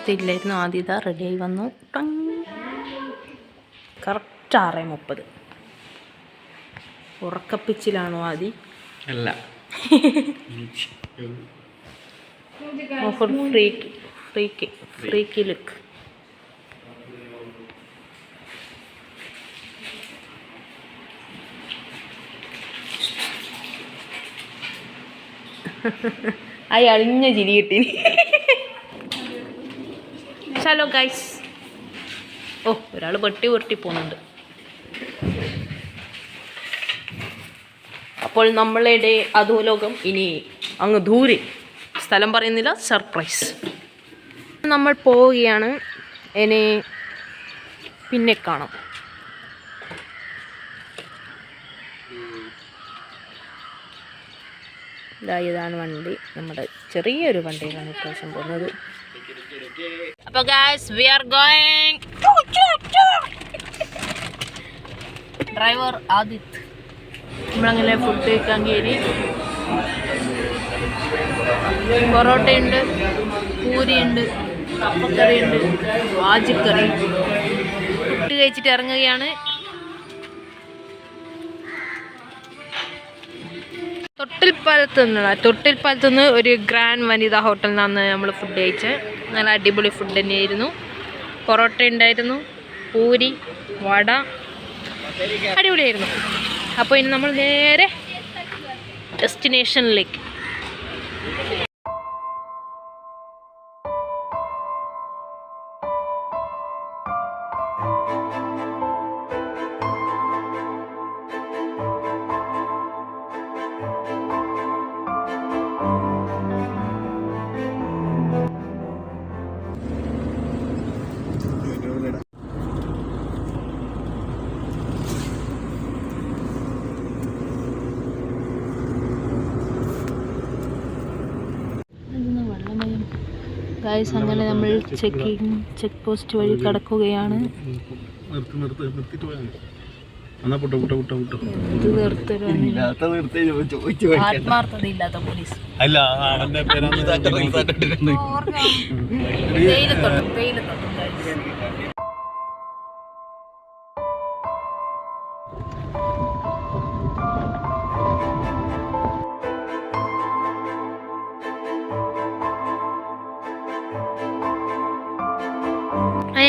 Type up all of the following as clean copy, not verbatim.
അവസ്ഥയില്ലായിരുന്നു. ആദ്യം ഇതാ റെഡിയായി വന്നു. കറക്റ്റ് 6:30. ഉറക്കപ്പിച്ചിലാണോ ആദി? അല്ല. Freak look. ആയി അളിഞ്ഞ ചിരി കിട്ടി. Hello guys. ഓ, ഒരാൾ വെട്ടി പോകുന്നുണ്ട്. അപ്പോൾ നമ്മളുടെ അധോലോകം ഇനി അങ്ങ് ദൂരെ, സ്ഥലം പറയുന്നില്ല, സർപ്രൈസ്. നമ്മൾ പോവുകയാണ്. ഇനി പിന്നെ കാണാം. ഇതാണ് വണ്ടി. നമ്മുടെ ചെറിയൊരു വണ്ടിയിലാണ് ഇപ്രാവശ്യം പോകുന്നത്. അപ്പോൾ guys, we are going. Driver Aditya. നമ്മളങ്ങനെ ഫുഡ് കഴിക്കാൻ കയറി. പൊറോട്ടയുണ്ട്, പൂരിയുണ്ട്, കപ്പക്കറിയുണ്ട്, വാജിക്കറി. ഫുഡ് കഴിച്ചിട്ട് ഇറങ്ങുകയാണ്. തൊട്ടിൽപ്പാലത്തുനിന്ന് ഒരു ഗ്രാൻഡ് വനിതാ ഹോട്ടലിൽ നിന്നാണ് നമ്മൾ ഫുഡ് കഴിച്ചത്. നല്ല അടിപൊളി ഫുഡ് തന്നെയായിരുന്നു. പൊറോട്ട ഉണ്ടായിരുന്നു, പൂരി, വട, അടിപൊളിയായിരുന്നു. അപ്പോൾ ഇനി നമ്മൾ നേരെ ഡെസ്റ്റിനേഷനിലേക്ക്. ഗൈസ്, അങ്ങനെ നമ്മൾ ചെക്ക് പോസ്റ്റ് വഴി കടക്കുകയാണ്. ആത്മാർത്ഥതയില്ലാത്ത പോലീസ്.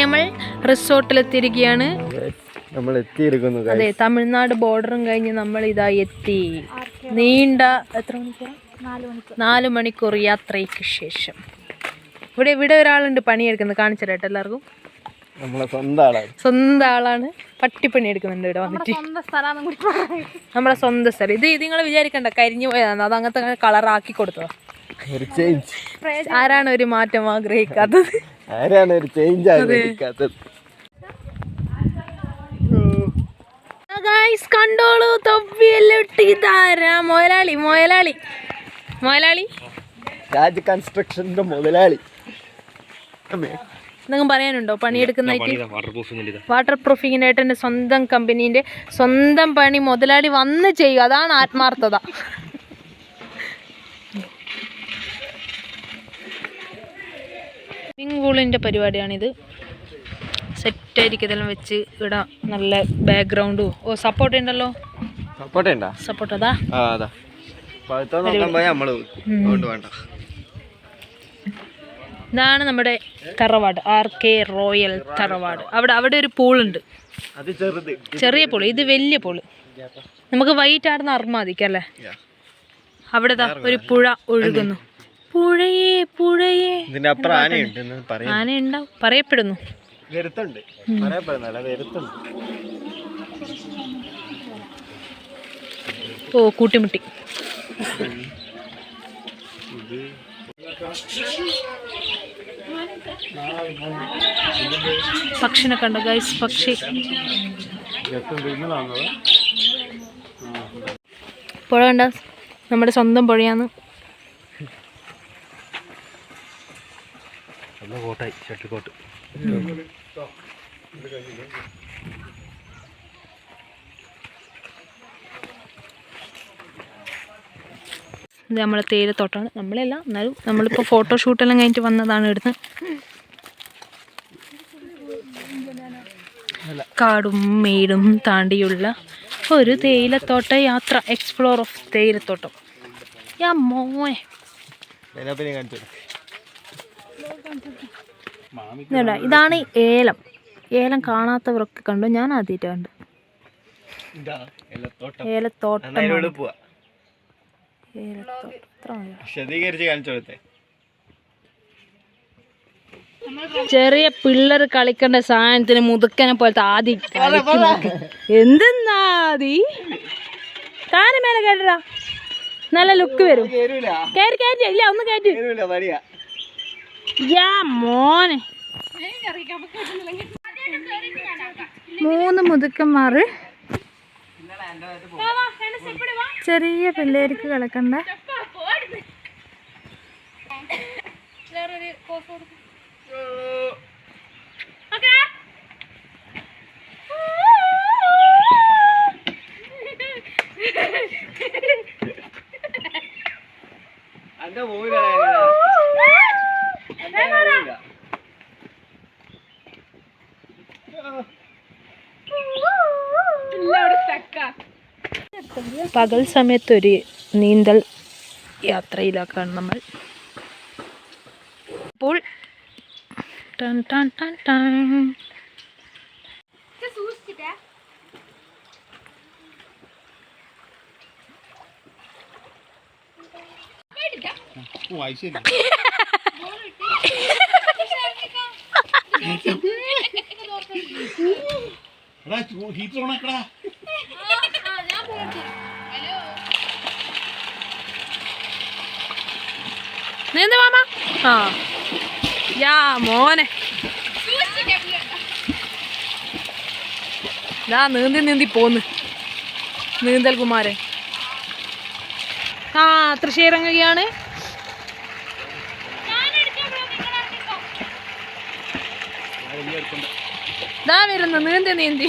നമ്മൾ റിസോർട്ടിലെത്തിയിരിക്കുകയാണ്. അതെ, തമിഴ്നാട് ബോർഡറും കഴിഞ്ഞ് നമ്മൾ ഇതാ എത്തി. നീണ്ട 4 മണിക്കൂർ യാത്രയ്ക്ക് ശേഷം ഇവിടെ ഒരാളുണ്ട് പണിയെടുക്കുന്നത്. കാണിച്ചിട്ട് എല്ലാവർക്കും. സ്വന്തം ആളാണ്. പട്ടിപ്പണി എടുക്കുന്നുണ്ട് ഇവിടെ വന്നിട്ട്. നമ്മളെ സ്വന്തം സ്ഥലം. ഇത് നിങ്ങൾ വിചാരിക്കണ്ട കരിഞ്ഞു പോയതാണ്. അത് അങ്ങനത്തെ കളറാക്കി കൊടുത്തതാ. ആരാണ് ഒരു മാറ്റം ആഗ്രഹിക്കാത്തത്? ആരാണ് ഒരു ചേഞ്ച് ആഗ്രഹിക്കാത്തത്? കണ്ടോളൂ, തൊപ്പിയെല്ലിട്ടാരാ മുതലാളി രാജ് കൺസ്ട്രക്ഷന്റെ മുതലാളി. എന്തെങ്കിലും പറയാനുണ്ടോ പണിയെടുക്കുന്നതായിട്ട്? വാട്ടർ പ്രൂഫിങ്ങിൻ്റെ ആയിട്ട് എൻ്റെ സ്വന്തം കമ്പനീൻ്റെ സ്വന്തം പണി മുതലാളി വന്ന് ചെയ്യും. അതാണ് ആത്മാർത്ഥത. സ്വിമ്മിംഗ് പൂളിൻ്റെ പരിപാടിയാണിത്. സെറ്റായിരിക്കും ഇതെല്ലാം വെച്ച്. ഇവിടെ നല്ല ബാക്ക്ഗ്രൗണ്ടും. സപ്പോർട്ട് ഉണ്ടല്ലോ. സപ്പോർട്ട് അതാ. ഇതാണ് നമ്മുടെ തറവാട്, RK റോയൽ തറവാട്. അവിടെ ഒരു പൂളുണ്ട്, ചെറിയ പൂള്. ഇത് വലിയ പൂള്. നമുക്ക് വൈകിട്ട് ആടുന്ന അർമാദിക്കല്ലേ. അവിടെ ഒരു പുഴ ഒഴുകുന്നു. പുഴയേ ആന ഉണ്ടാവും പറയപ്പെടുന്നു. ഓ, കൂട്ടിമുട്ടി. പക്ഷിനെ കണ്ടോ ഗൈസ്? പക്ഷി പുഴ കണ്ട? നമ്മുടെ സ്വന്തം പുഴയാന്ന്. ഇത് നമ്മളെ തേയിലത്തോട്ടാണ്. നമ്മളെല്ലാം എന്നാലും നമ്മളിപ്പോൾ ഫോട്ടോഷൂട്ടെല്ലാം കഴിഞ്ഞിട്ട് വന്നതാണ് ഇവിടുന്ന്. കാടും മേടും താണ്ടിയുള്ള ഒരു തേയിലത്തോട്ട യാത്ര. Explore of തേയിലത്തോട്ടം. യാ മോനെ, ഇതാണ് ഏലം. ഏലം കാണാത്തവരൊക്കെ കണ്ടു, ഞാൻ ആദ്യമായിട്ട് കണ്ടു. ഏലത്തോട്ടം. ചെറിയ പിള്ളേർ കളിക്കേണ്ട സാധനത്തിന് മുതുക്കനെ പോലത്തെ ആദ്യം എന്തെന്നാതി താനും മേലെ കേട്ടടാ, നല്ല ലുക്ക് വരും. കയറി കയറ്റി ഇല്ല, ഒന്ന് കയറ്റി. യാ മോനെ, 3 മുതുക്കന്മാർ ചെറിയ പിള്ളേർക്ക് കളിക്കണ്ട. പകൽ സമയത്തൊരു നീന്തൽ യാത്രയിലാക്കാണ് നമ്മൾ. അപ്പോൾ ടൺ ടൺ ടൺ ടൺ. നീന്ത മാമ. ആ യാ മോനെ, നീന്തി നീന്തി പോന്ന് നീന്തൽ കുമാരൻ. ആ തൃശ്ശൂർ ഇറങ്ങുകയാണ്. ദാ വരുന്നു നീന്തി നീന്തി.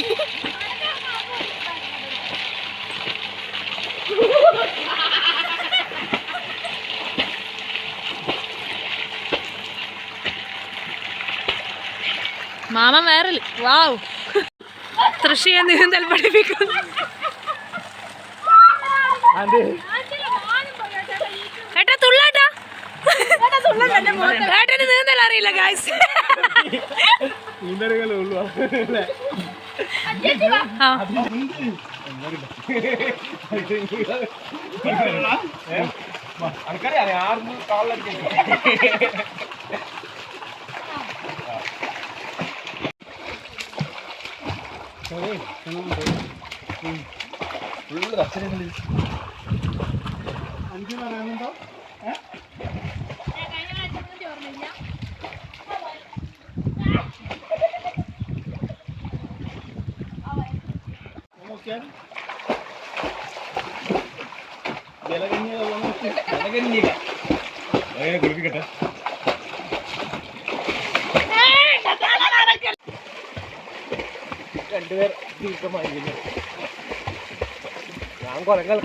മാമൻ വേറെ. വാവ്, തൃശ്ശൂർ നീന്തൽ പഠിപ്പിക്കുന്നു. ഏട്ടാ തുള്ളാട്ടാ, ഏട്ടന് നീന്തൽ അറിയില്ല ഗായ്സ്. രണ്ടുപേർ ദീർഘമായി ഞാൻ കുറങ്ങൾ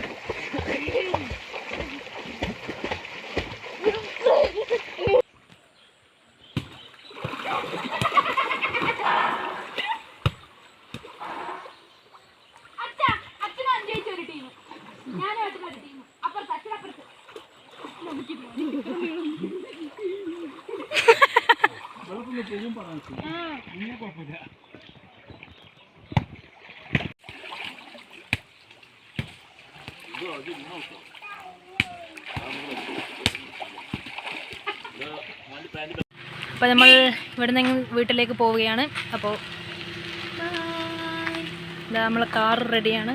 അപ്പോൾ നമ്മൾ ഇവിടെ നിന്ന് വീട്ടിലേക്ക് പോവുകയാണ്. അപ്പോൾ നമ്മളെ കാർ റെഡിയാണ്.